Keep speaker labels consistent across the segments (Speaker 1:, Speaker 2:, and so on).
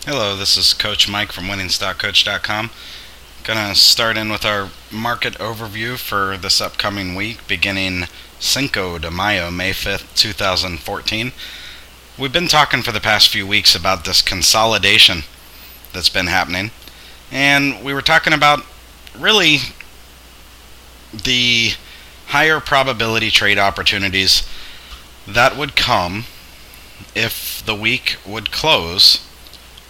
Speaker 1: Hello, this is Coach Mike from winningstockcoach.com. Gonna start in with our market overview for this upcoming week, beginning Cinco de Mayo, May 5th, 2014. We've been talking for the past few weeks about this consolidation that's been happening, and we were talking about really the higher probability trade opportunities that would come if the week would close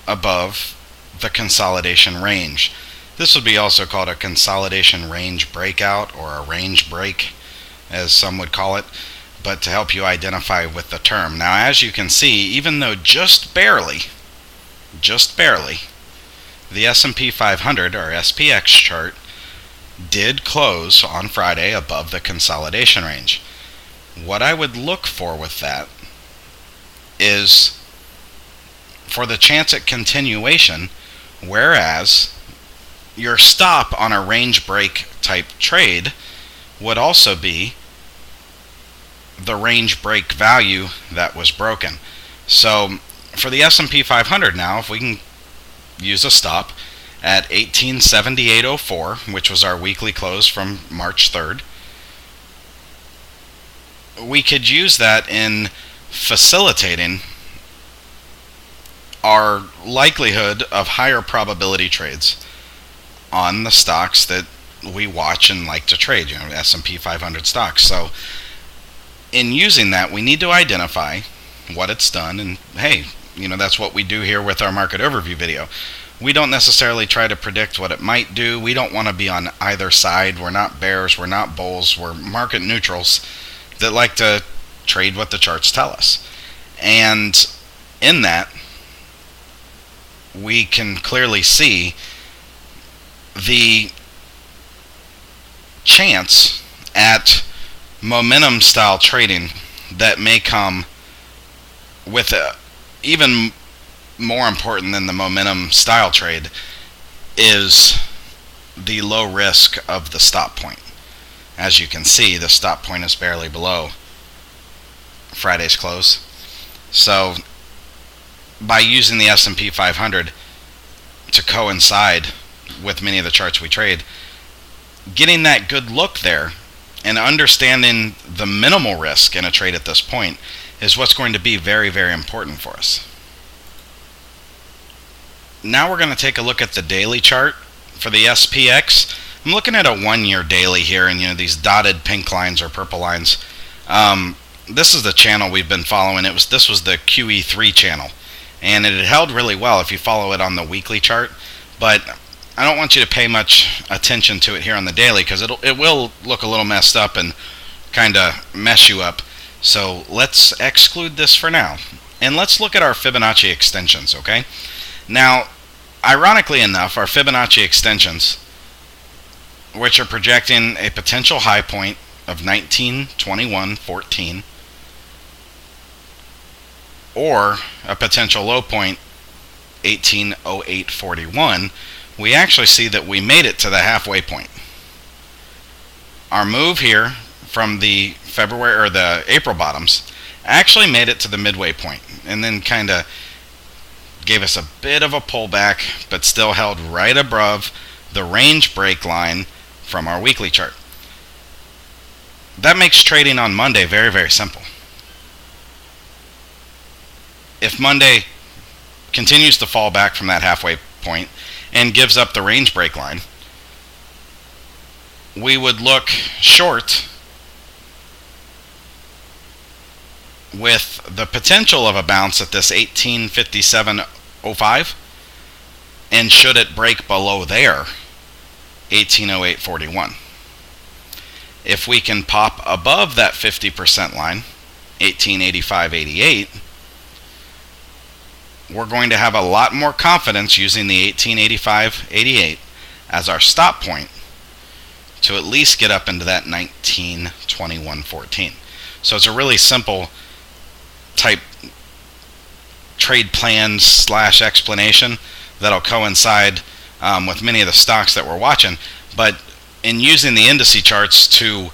Speaker 1: above the consolidation range. This would be also called a consolidation range breakout, or a range break as some would call it, but to help you identify with the term. Now, as you can see, even though just barely, the S&P 500 or SPX chart did close on Friday above the consolidation range. What I would look for with that is for the chance at continuation, whereas your stop on a range break type trade would also be the range break value that was broken. So for the S&P 500 now, if we can use a stop at 1878.04, which was our weekly close from March 3rd, we could use that in facilitating our likelihood of higher probability trades on the stocks that we watch and like to trade, S&P 500 stocks. So in using that, we need to identify what it's done, and hey, that's what we do here with our market overview video. We don't necessarily try to predict what it might do. We don't want to be on either side. We're not bears, we're not bulls, we're market neutrals that like to trade what the charts tell us. And in that, we can clearly see the chance at momentum style trading that may come with even more important than the momentum style trade is the low risk of the stop point. As you can see, the stop point is barely below Friday's close. So by using the S&P 500 to coincide with many of the charts we trade, getting that good look there and understanding the minimal risk in a trade at this point is what's going to be very, very important for us. Now we're going to take a look at the daily chart for the SPX. I'm looking at a 1-year daily here, and these dotted pink lines or purple lines. This is the channel we've been following. This was the QE3 channel, and it had held really well if you follow it on the weekly chart, but I don't want you to pay much attention to it here on the daily because it will look a little messed up and kind of mess you up. So let's exclude this for now, and let's look at our Fibonacci extensions, okay? Now, ironically enough, our Fibonacci extensions, which are projecting a potential high point of 1921.14 or a potential low point 1808.41, we actually see that we made it to the halfway point. Our move here from the February or the April bottoms actually made it to the midway point, and then kind of gave us a bit of a pullback, but still held right above the range break line from our weekly chart. That makes trading on Monday very, very simple. If Monday continues to fall back from that halfway point and gives up the range break line, we would look short with the potential of a bounce at this 1857.05, and should it break below there, 1808.41. If we can pop above that 50% line, 1885.88, we're going to have a lot more confidence using the 1885.88 as our stop point to at least get up into that 1921.14. So it's a really simple type trade plan / explanation that'll coincide with many of the stocks that we're watching. But in using the indice charts to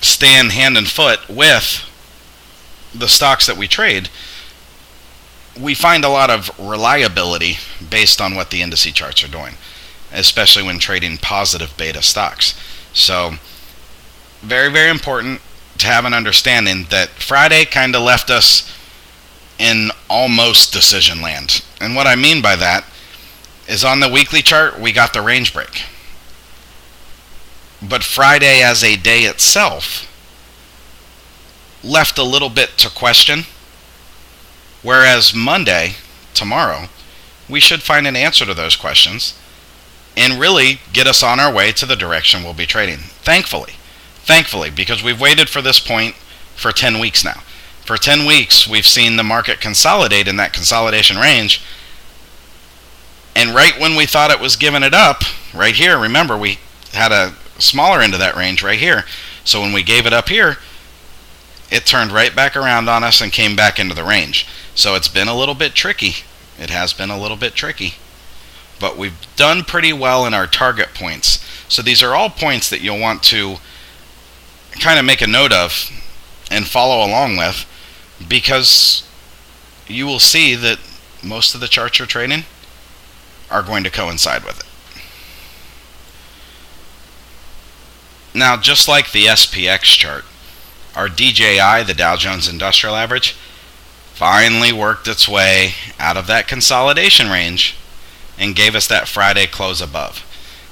Speaker 1: stand hand and foot with the stocks that we trade, we find a lot of reliability based on what the indice charts are doing, especially when trading positive beta stocks. So, very, very important to have an understanding that Friday kind of left us in almost decision land. And what I mean by that is on the weekly chart, we got the range break. But Friday as a day itself left a little bit to question. Whereas Monday, tomorrow, we should find an answer to those questions and really get us on our way to the direction we'll be trading. Thankfully, because we've waited for this point for 10 weeks now. For 10 weeks, we've seen the market consolidate in that consolidation range. And right when we thought it was giving it up, right here, remember, we had a smaller end of that range right here. So when we gave it up here, it turned right back around on us and came back into the range. So it's been a little bit tricky. It has been a little bit tricky. But we've done pretty well in our target points. So these are all points that you'll want to kind of make a note of and follow along with, because you will see that most of the charts you're trading are going to coincide with it. Now, just like the SPX chart, our DJI, the Dow Jones Industrial Average, finally worked its way out of that consolidation range and gave us that Friday close above.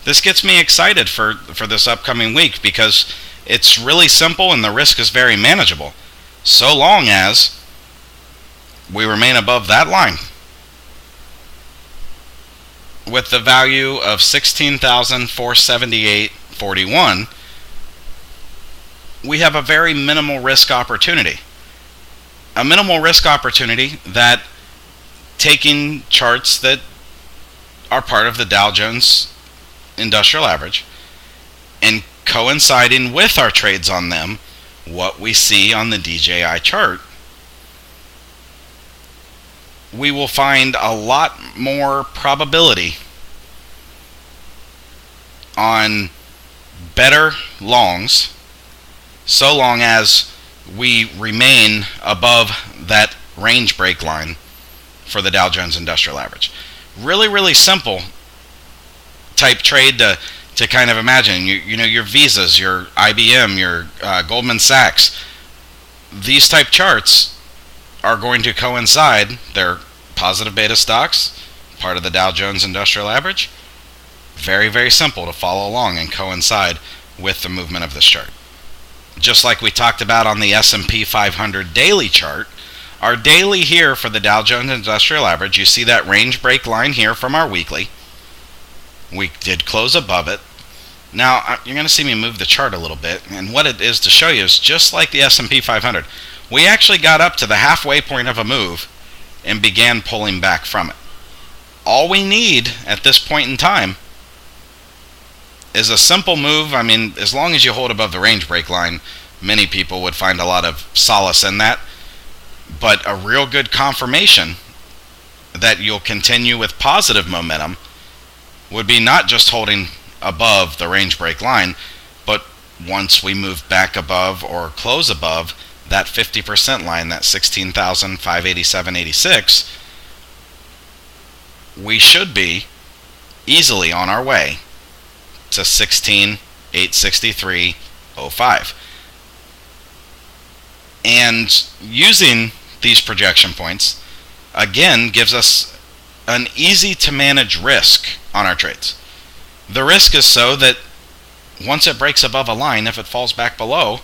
Speaker 1: This gets me excited for this upcoming week because it's really simple and the risk is very manageable, so long as we remain above that line with the value of 16,478.41. We have a very minimal risk opportunity. A minimal risk opportunity that, taking charts that are part of the Dow Jones Industrial Average and coinciding with our trades on them, what we see on the DJI chart, we will find a lot more probability on better longs, so long as we remain above that range break line for the Dow Jones Industrial Average. Really, really simple type trade to kind of imagine. You know, your Visas, your IBM, your Goldman Sachs, these type charts are going to coincide. They're positive beta stocks, part of the Dow Jones Industrial Average. Very, very simple to follow along and coincide with the movement of this chart. Just like we talked about on the S&P 500 daily chart, our daily here for the Dow Jones Industrial Average, you see that range break line here from our weekly. We did close above it. Now, you're going to see me move the chart a little bit, and what it is to show you is just like the S&P 500. We actually got up to the halfway point of a move and began pulling back from it. All we need at this point in time is a simple move. I mean, as long as you hold above the range break line, many people would find a lot of solace in that. But a real good confirmation that you'll continue with positive momentum would be not just holding above the range break line, but once we move back above or close above that 50% line, that 16,587.86, we should be easily on our way to 16,863.05. And using these projection points, again, gives us an easy to manage risk on our trades. The risk is so that once it breaks above a line, if it falls back below,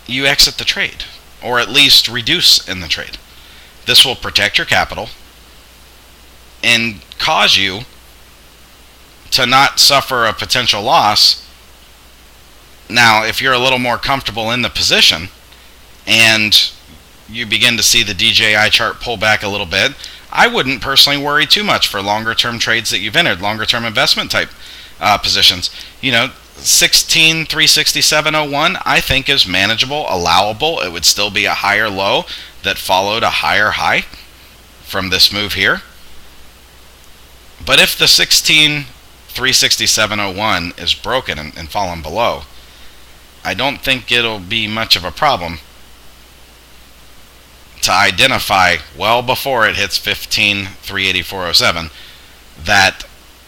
Speaker 1: you exit the trade, or at least reduce in the trade. This will protect your capital and cause you to not suffer a potential loss. Now, if you're a little more comfortable in the position and you begin to see the DJI chart pull back a little bit, I wouldn't personally worry too much for longer term trades that you've entered, longer term investment type positions. You know, 16,367.01 I think is manageable, allowable. It would still be a higher low that followed a higher high from this move here. But if the 16,367.01 is broken and fallen below, I don't think it'll be much of a problem to identify well before it hits 15,384.07 that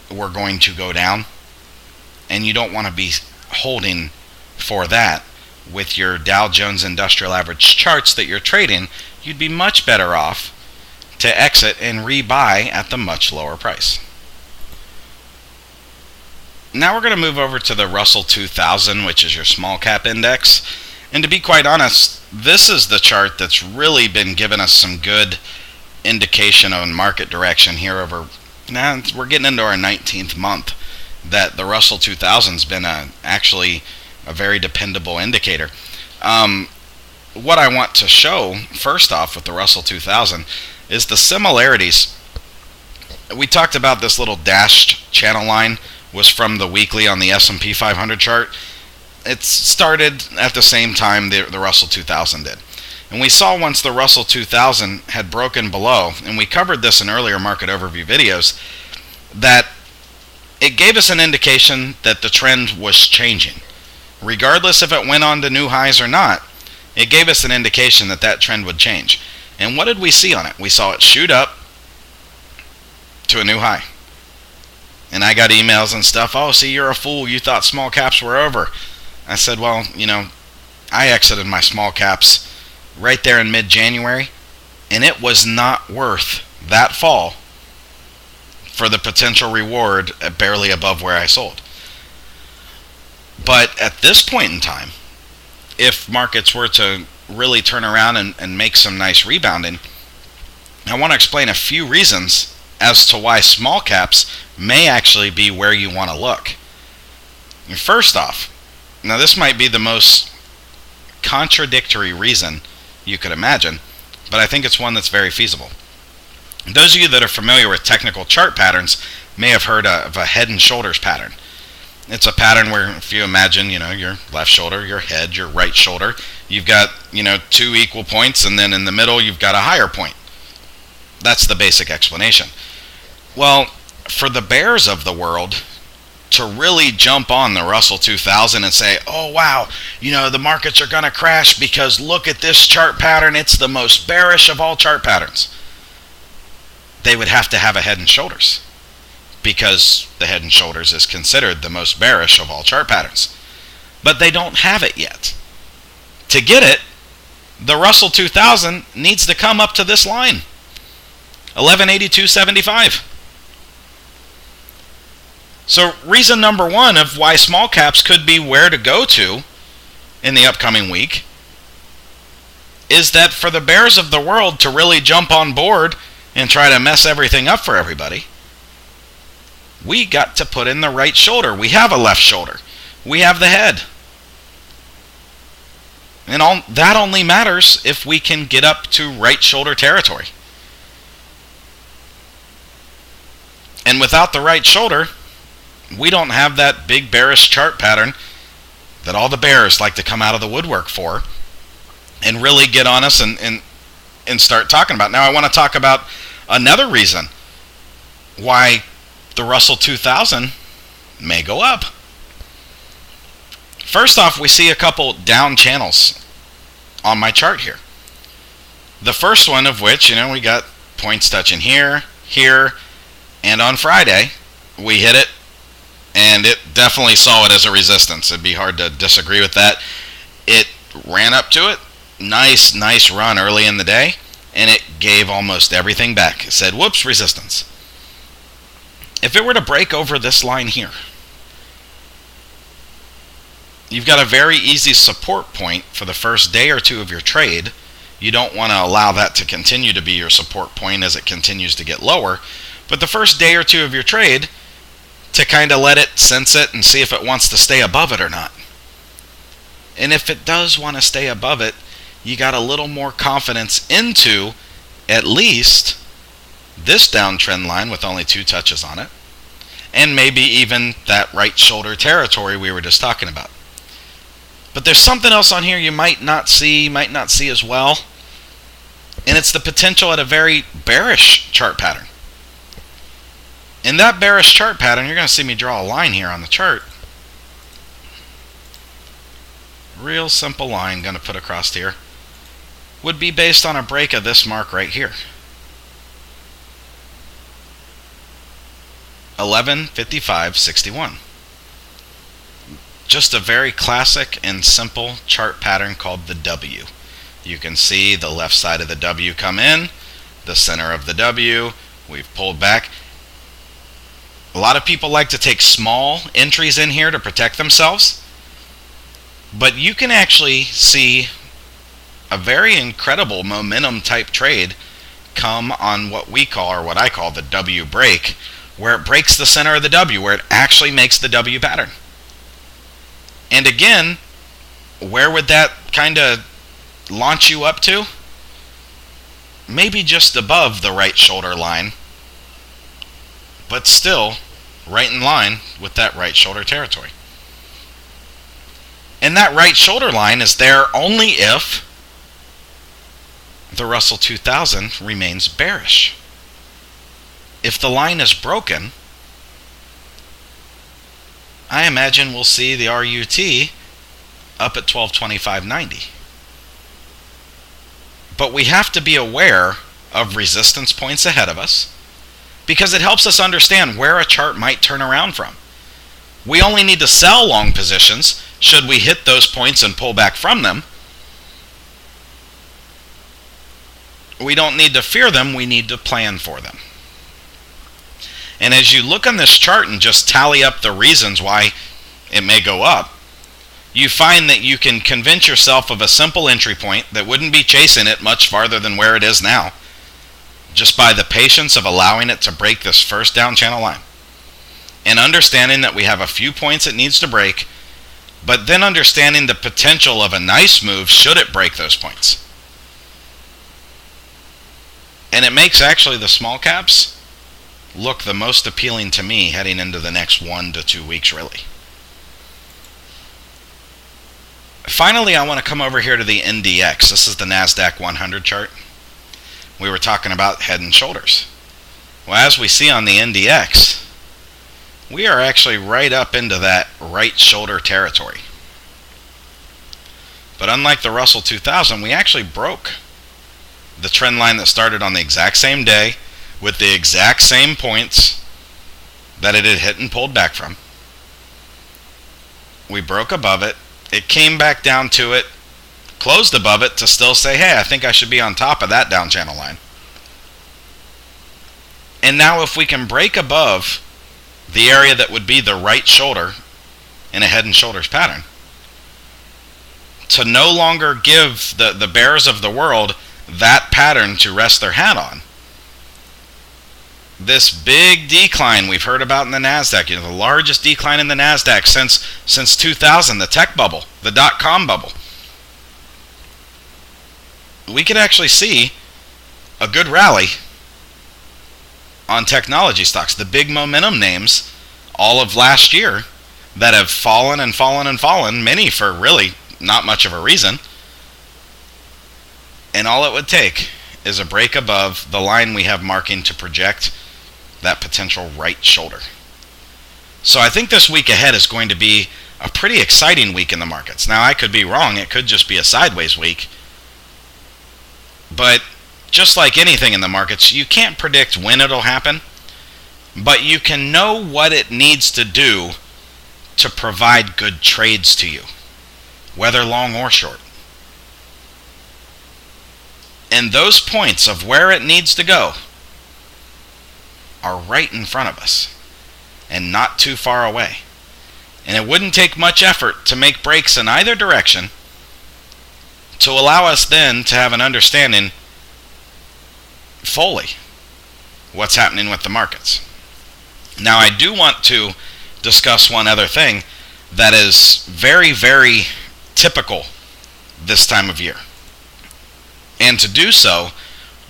Speaker 1: we're going to go down, and you don't want to be holding for that with your Dow Jones Industrial Average charts that you're trading. You'd be much better off to exit and rebuy at the much lower price. Now we're going to move over to the Russell 2000, which is your small cap index. And to be quite honest, this is the chart that's really been giving us some good indication on market direction here over, now we're getting into our 19th month that the Russell 2000's been actually a very dependable indicator. What I want to show first off with the Russell 2000 is the similarities. We talked about this little dashed channel line was from the weekly on the S&P 500 chart. It started at the same time the Russell 2000 did. And we saw once the Russell 2000 had broken below, and we covered this in earlier market overview videos, that it gave us an indication that the trend was changing. Regardless if it went on to new highs or not, it gave us an indication that that trend would change. And what did we see on it? We saw it shoot up to a new high. And I got emails and stuff, oh, see, you're a fool, you thought small caps were over. I said, well, I exited my small caps right there in mid-January, and it was not worth that fall for the potential reward at barely above where I sold. But at this point in time, if markets were to really turn around and make some nice rebounding, I want to explain a few reasons as to why small caps may actually be where you want to look. First off, now this might be the most contradictory reason you could imagine, but I think it's one that's very feasible. Those of you that are familiar with technical chart patterns may have heard of a head and shoulders pattern. It's a pattern where if you imagine, your left shoulder, your head, your right shoulder, you've got, two equal points, and then in the middle you've got a higher point. That's the basic explanation. Well, for the bears of the world to really jump on the Russell 2000 and say, oh wow, the markets are going to crash because look at this chart pattern, it's the most bearish of all chart patterns, they would have to have a head and shoulders, because the head and shoulders is considered the most bearish of all chart patterns. But they don't have it yet. To get it, the Russell 2000 needs to come up to this line, 1182.75. So reason number one of why small caps could be where to go to in the upcoming week is that for the bears of the world to really jump on board and try to mess everything up for everybody, we got to put in the right shoulder. We have a left shoulder. We have the head. And that only matters if we can get up to right shoulder territory. And without the right shoulder, we don't have that big bearish chart pattern that all the bears like to come out of the woodwork for and really get on us and start talking about. Now I want to talk about another reason why the Russell 2000 may go up. First off, we see a couple down channels on my chart here. The first one of which, we got points touching here, and on Friday we hit it, and it definitely saw it as a resistance. It'd be hard to disagree with that. It ran up to it, nice run early in the day, and it gave almost everything back. It said, whoops, resistance. If it were to break over this line here, you've got a very easy support point for the first day or two of your trade. You don't want to allow that to continue to be your support point as it continues to get lower. But the first day or two of your trade, to kind of let it sense it and see if it wants to stay above it or not. And if it does want to stay above it, you got a little more confidence into at least this downtrend line with only 2 touches on it, and maybe even that right shoulder territory we were just talking about. But there's something else on here you might not see as well, and it's the potential at a very bearish chart pattern. In that bearish chart pattern, you're going to see me draw a line here on the chart. Real simple line going to put across here. would be based on a break of this mark right here. 11:55.61. Just a very classic and simple chart pattern called the W. You can see the left side of the W come in, the center of the W, we've pulled back. A lot of people like to take small entries in here to protect themselves, but you can actually see a very incredible momentum type trade come on what we call, or what I call, the W break, where it breaks the center of the W, where it actually makes the W pattern. And again, where would that kind of launch you up to? Maybe just above the right shoulder line, but still right in line with that right shoulder territory. And that right shoulder line is there only if the Russell 2000 remains bearish. If the line is broken, I imagine we'll see the RUT up at 1225.90. But we have to be aware of resistance points ahead of us, because it helps us understand where a chart might turn around from. We only need to sell long positions should we hit those points and pull back from them. We don't need to fear them, we need to plan for them. And as you look on this chart and just tally up the reasons why it may go up, you find that you can convince yourself of a simple entry point that wouldn't be chasing it much farther than where it is now, just by the patience of allowing it to break this first down channel line. And understanding that we have a few points it needs to break, but then understanding the potential of a nice move should it break those points. And it makes actually the small caps look the most appealing to me heading into the next 1 to 2 weeks, really. Finally, I want to come over here to the NDX. This is the Nasdaq 100 chart. We were talking about head and shoulders. Well, as we see on the NDX, we are actually right up into that right shoulder territory. But unlike the Russell 2000, we actually broke the trend line that started on the exact same day with the exact same points that it had hit and pulled back from. We broke above it. It came back down to it, closed above it to still say, hey, I think I should be on top of that down channel line. And now if we can break above the area that would be the right shoulder in a head and shoulders pattern, to no longer give the bears of the world that pattern to rest their hat on. This big decline we've heard about in the Nasdaq, the largest decline in the Nasdaq since 2000, the tech bubble, the dot-com bubble. We could actually see a good rally on technology stocks, the big momentum names all of last year that have fallen and fallen and fallen, many for really not much of a reason. And all it would take is a break above the line we have marking to project that potential right shoulder. So I think this week ahead is going to be a pretty exciting week in the markets. Now, I could be wrong. It could just be a sideways week. But just like anything in the markets, you can't predict when it'll happen, but you can know what it needs to do to provide good trades to you, whether long or short. And those points of where it needs to go are right in front of us and not too far away. And it wouldn't take much effort to make breaks in either direction to allow us then to have an understanding fully what's happening with the markets. Now, I do want to discuss one other thing that is very, very typical this time of year. And to do so,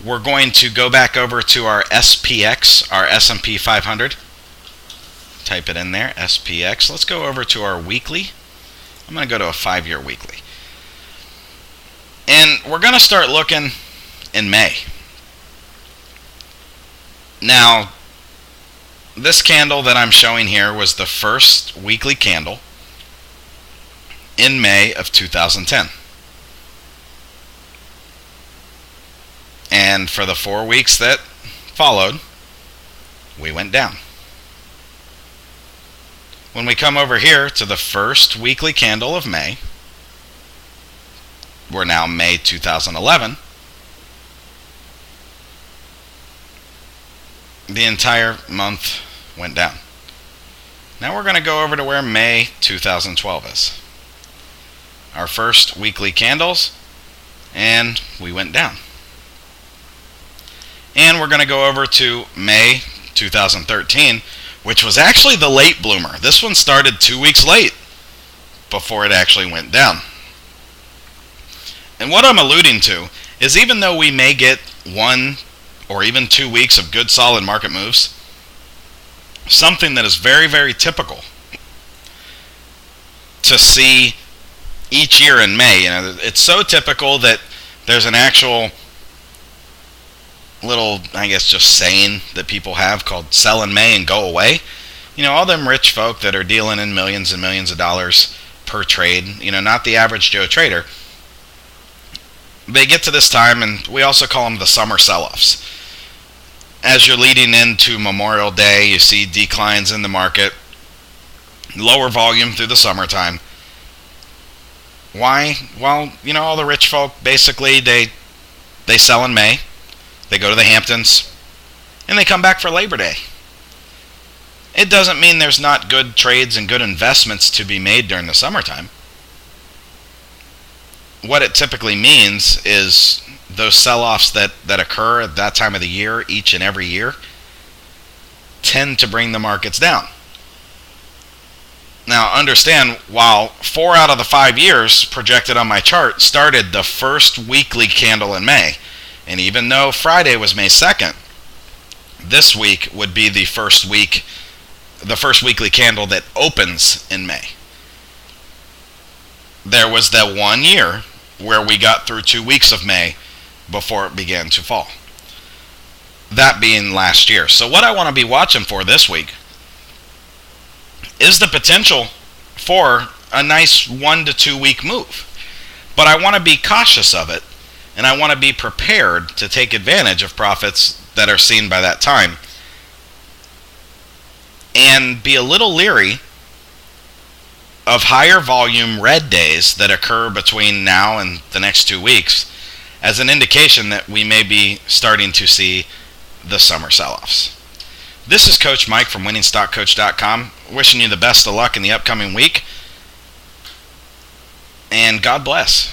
Speaker 1: we're going to go back over to our SPX, our S&P 500. Type it in there, SPX. Let's go over to our weekly. I'm going to go to a 5-year weekly. And we're going to start looking in May. Now, this candle that I'm showing here was the first weekly candle in May of 2010. And for the 4 weeks that followed, we went down. When we come over here to the first weekly candle of May, we're now May 2011, the entire month went down. Now we're going to go over to where May 2012 is. Our first weekly candles, and we went down. And we're going to go over to May 2013, which was actually the late bloomer. This one started 2 weeks late before it actually went down. And what I'm alluding to is, even though we may get 1 or even 2 weeks of good solid market moves, something that is very, very typical to see each year in May, it's so typical that there's an actual little, I guess, just saying that people have called sell in May and go away. All them rich folk that are dealing in millions and millions of dollars per trade, not the average Joe trader, they get to this time, and we also call them the summer sell-offs. As you're leading into Memorial Day, you see declines in the market, lower volume through the summertime. Why? Well, all the rich folk, basically, they sell in May. They go to the Hamptons, and they come back for Labor Day. It doesn't mean there's not good trades and good investments to be made during the summertime. What it typically means is those sell-offs that occur at that time of the year, each and every year, tend to bring the markets down. Now, understand, while 4 out of the 5 years projected on my chart started the first weekly candle in May, and even though Friday was May 2nd, this week would be the first weekly candle that opens in May. There was that 1 year where we got through 2 weeks of May before it began to fall. That being last year. So what I want to be watching for this week is the potential for a nice 1 to 2 week move. But I want to be cautious of it, and I want to be prepared to take advantage of profits that are seen by that time, and be a little leery of higher volume red days that occur between now and the next 2 weeks as an indication that we may be starting to see the summer sell-offs. This is Coach Mike from WinningStockCoach.com, wishing you the best of luck in the upcoming week, and God bless.